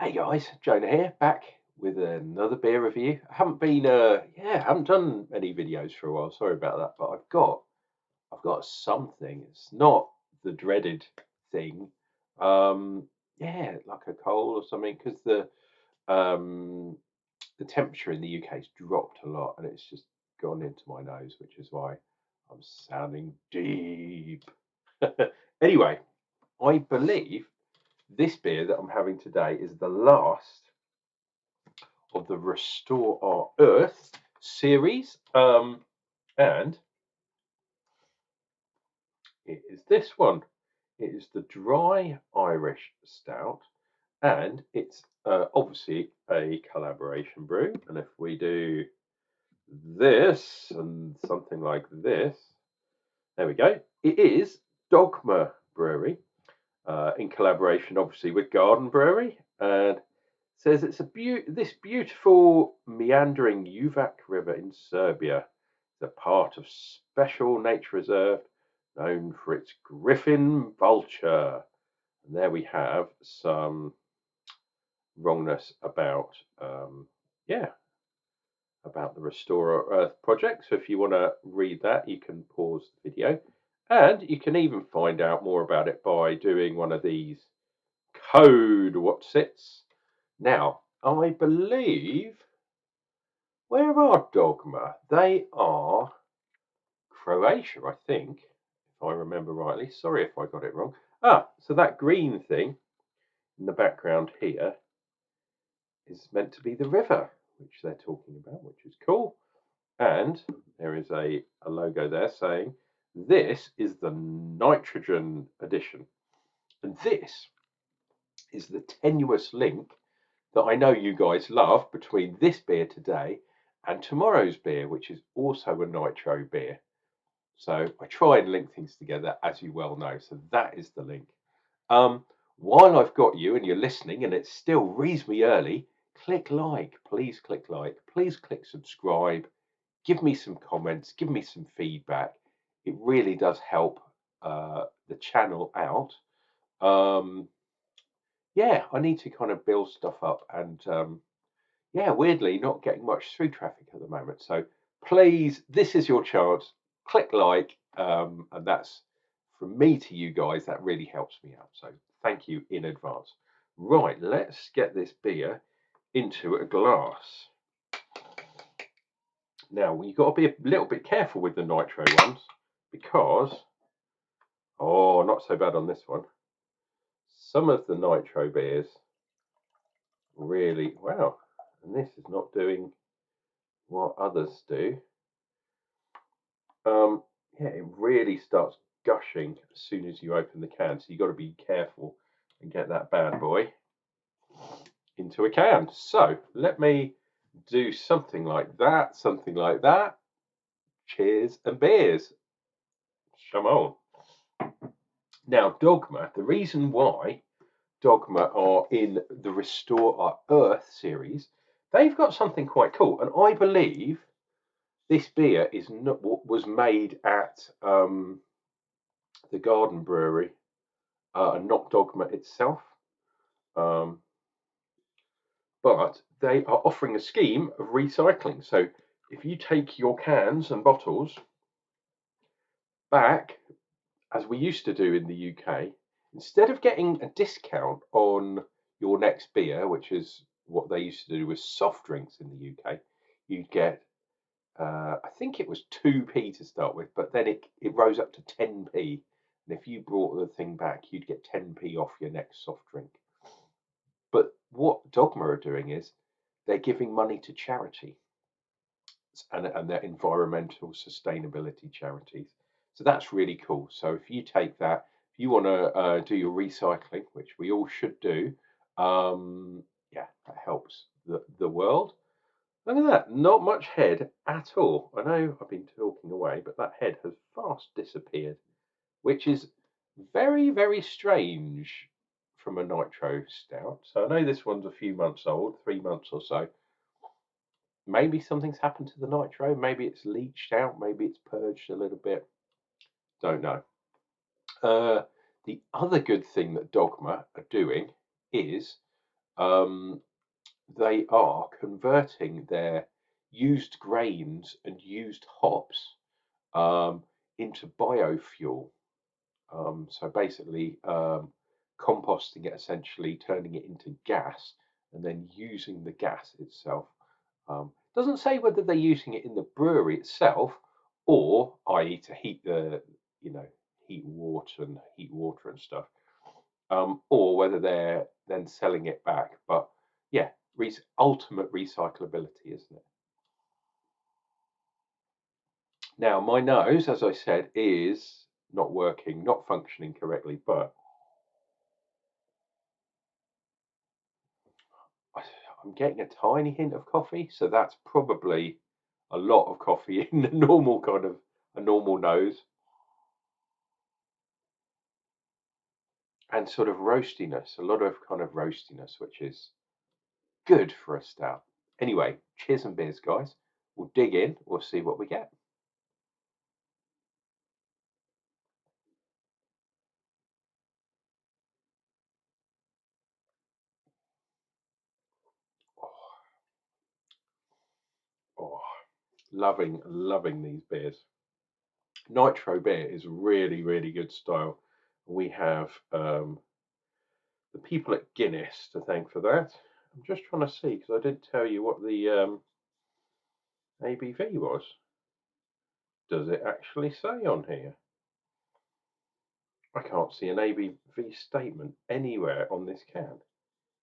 Hey guys, Jonah here, back with another beer review. I haven't been, haven't done any videos for a while. Sorry about that, but I've got something. It's not the dreaded thing. Um, like a cold or something, because um the temperature in the UK's dropped a lot, and it's just gone into my nose, which is why I'm sounding deep. Anyway, I believe this beer that I'm having today is the last of the Restore Our Earth series, and it is this one. It is the Dry Irish Stout, and it's obviously a collaboration brew. And if we do this and something like this, there we go. It is Dogma Brewery, in collaboration, obviously, with Garden Brewery, and says it's this beautiful meandering Uvac River in Serbia is a part of special nature reserve known for its griffin vulture. And there we have some wrongness about about the Restore Our Earth project. So if you want to read that, you can pause the video, and you can even find out more about it by doing one of these code whatsits. Now, I believe, where are Dogma? They are Croatia, I think, if I remember rightly. Sorry if I got it wrong. So that green thing in the background here is meant to be the river, which they're talking about, which is cool. And there is a logo there saying this is the nitrogen edition. And this is the tenuous link that I know you guys love between this beer today and tomorrow's beer, which is also a nitro beer. So I try and link things together, as you well know. So that is the link. While I've got you and you're listening, and it's still reasonably early, click like, please click like, please click subscribe, give me some comments, give me some feedback. It really does help the channel out. I need to kind of build stuff up, and weirdly, not getting much through traffic at the moment. So please, this is your chance. Click like, and that's from me to you guys. That really helps me out. So thank you in advance. Right, let's get this beer into a glass. Now, you've got to be a little bit careful with the nitro ones because, oh, not so bad on this one. Some of the nitro beers really, wow, and this is not doing what others do. It really starts gushing as soon as you open the can, so you've got to be careful and get that bad boy into a can. So let me do something like that, something like that. Cheers and beers. Come on. Now, Dogma, the reason why Dogma are in the Restore Our Earth series, they've got something quite cool, and I believe this beer was made at the Garden Brewery, and not Dogma itself. But they are offering a scheme of recycling. So if you take your cans and bottles back, as we used to do in the UK, instead of getting a discount on your next beer, which is what they used to do with soft drinks in the UK, you'd get, I think it was 2p to start with, but then it rose up to 10p. And if you brought the thing back, you'd get 10p off your next soft drink. But what Dogma are doing is they're giving money to charity, and their environmental sustainability charities. So that's really cool. So if you take that, if you want to do your recycling, which we all should do, that helps the world. Look at that, not much head at all. I know I've been talking away, but that head has fast disappeared, which is very, very strange from a nitro stout. So I know this one's a few months old, 3 months or so. Maybe something's happened to the nitro. Maybe it's leached out. Maybe it's purged a little bit. Don't know. The other good thing that Dogma are doing is they are converting their used grains and used hops um, into biofuel. So basically, composting it, essentially turning it into gas, and then using the gas itself. Doesn't say whether they're using it in the brewery itself, or i.e. to heat the, you know, heat water and stuff, or whether they're then selling it back. But yeah, ultimate recyclability, isn't it? Now, my nose, as I said, is not working, not functioning correctly, but I'm getting a tiny hint of coffee, so that's probably a lot of coffee in a normal kind of a normal nose, and sort of roastiness, a lot of kind of roastiness, which is good for a stout. Anyway, cheers and beers, guys. We'll dig in, we'll see what we get. Oh, oh, loving these beers. Nitro beer is really, really good style. We have the people at Guinness to thank for that. I'm just trying to see because I didn't tell you what the ABV was. Does it actually say on here? I can't see an ABV statement anywhere on this can.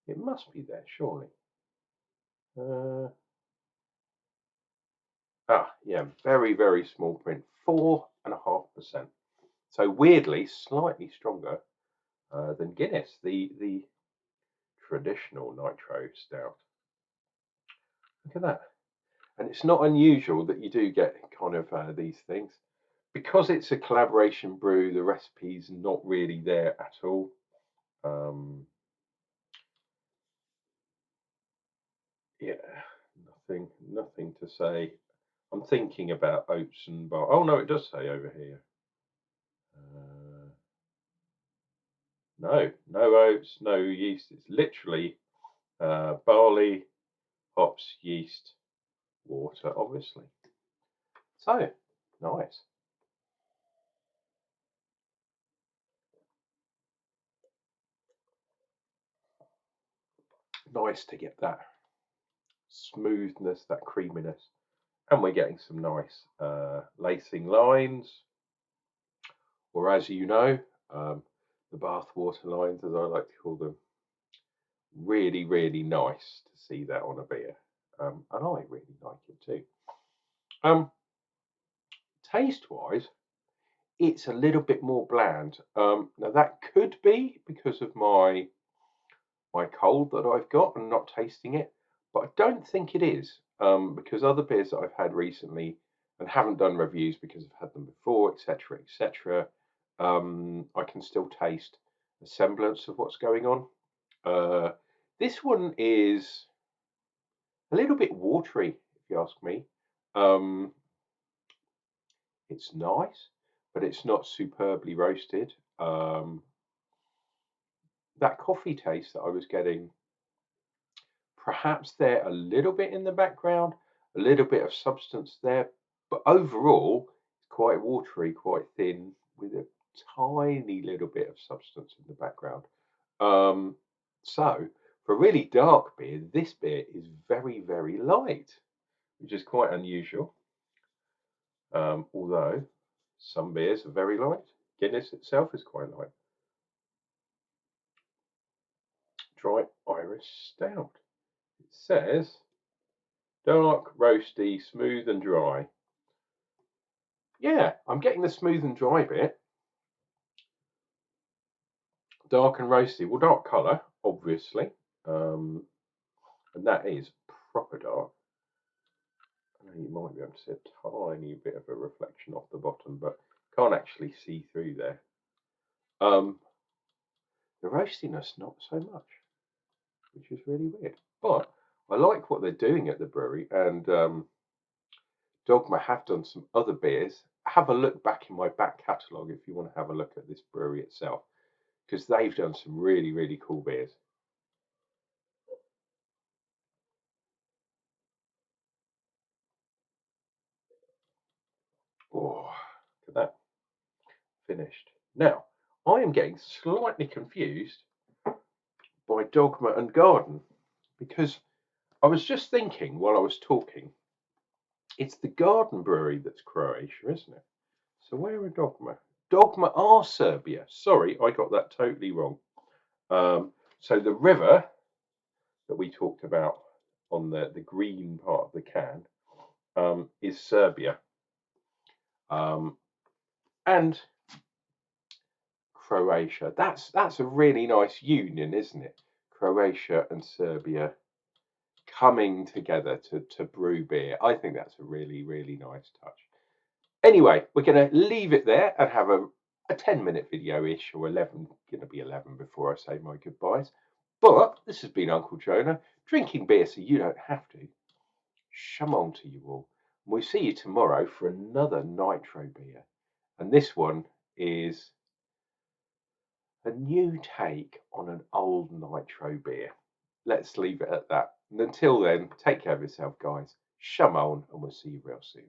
It must be there, surely. Uh, yeah, very, very small print, 4.5%. So weirdly, slightly stronger than Guinness, the traditional nitro stout. Look at that. And it's not unusual that you do get kind of these things. Because it's a collaboration brew, the recipe's not really there at all. Um, yeah, nothing to say. I'm thinking about oats and bar. Oh no, it does say over here. No oats, no yeast. It's literally barley, hops, yeast, water, obviously. So nice, nice to get that smoothness, that creaminess, and we're getting some nice lacing lines, or as you know, um, the bathwater lines, as I like to call them. Really, really nice to see that on a beer, and I really like it too. Um, Taste wise, it's a little bit more bland. Now that could be because of my cold that I've got and not tasting it, but I don't think it is, because other beers that I've had recently and haven't done reviews because I've had them before, etc., etc. I can still taste a semblance of what's going on. Uh, this one is a little bit watery, if you ask me. Um, it's nice, but it's not superbly roasted. That coffee taste that I was getting, perhaps there a little bit in the background, a little bit of substance there, but overall, it's quite watery, quite thin, with a tiny little bit of substance in the background. Um, so, for a really dark beer, this beer is very, very light, which is quite unusual. Although some beers are very light, Guinness itself is quite light. Dry Irish Stout. It says dark, roasty, smooth and dry. Yeah, I'm getting the smooth and dry bit. Dark and roasty. Well, dark colour, obviously. Um, and that is proper dark. I know you might be able to see a tiny bit of a reflection off the bottom, but can't actually see through there. The roastiness, not so much, which is really weird. But I like what they're doing at the brewery, and Dogma have done some other beers. Have a look back in my back catalogue if you want to have a look at this brewery itself, because they've done some really, really cool beers. that. Finished. Now, I am getting slightly confused by Dogma and Garden because I was just thinking while I was talking, it's the Garden Brewery that's Croatia, isn't it? So where are Dogma? Dogma are Serbia. Sorry, I got that totally wrong. So the river that we talked about on the green part of the can is Serbia. And Croatia. That's a really nice union, isn't it? Croatia and Serbia coming together to brew beer. I think that's a really, really nice touch. Anyway, we're going to leave it there and have a 10-minute video-ish, or 11, going to be 11 before I say my goodbyes. But this has been Unclejona, drinking beer so you don't have to. Shalom to you all. We'll see you tomorrow for another Nitro beer. And this one is a new take on an old Nitro beer. Let's leave it at that. And until then, take care of yourself, guys. Shalom, and we'll see you real soon.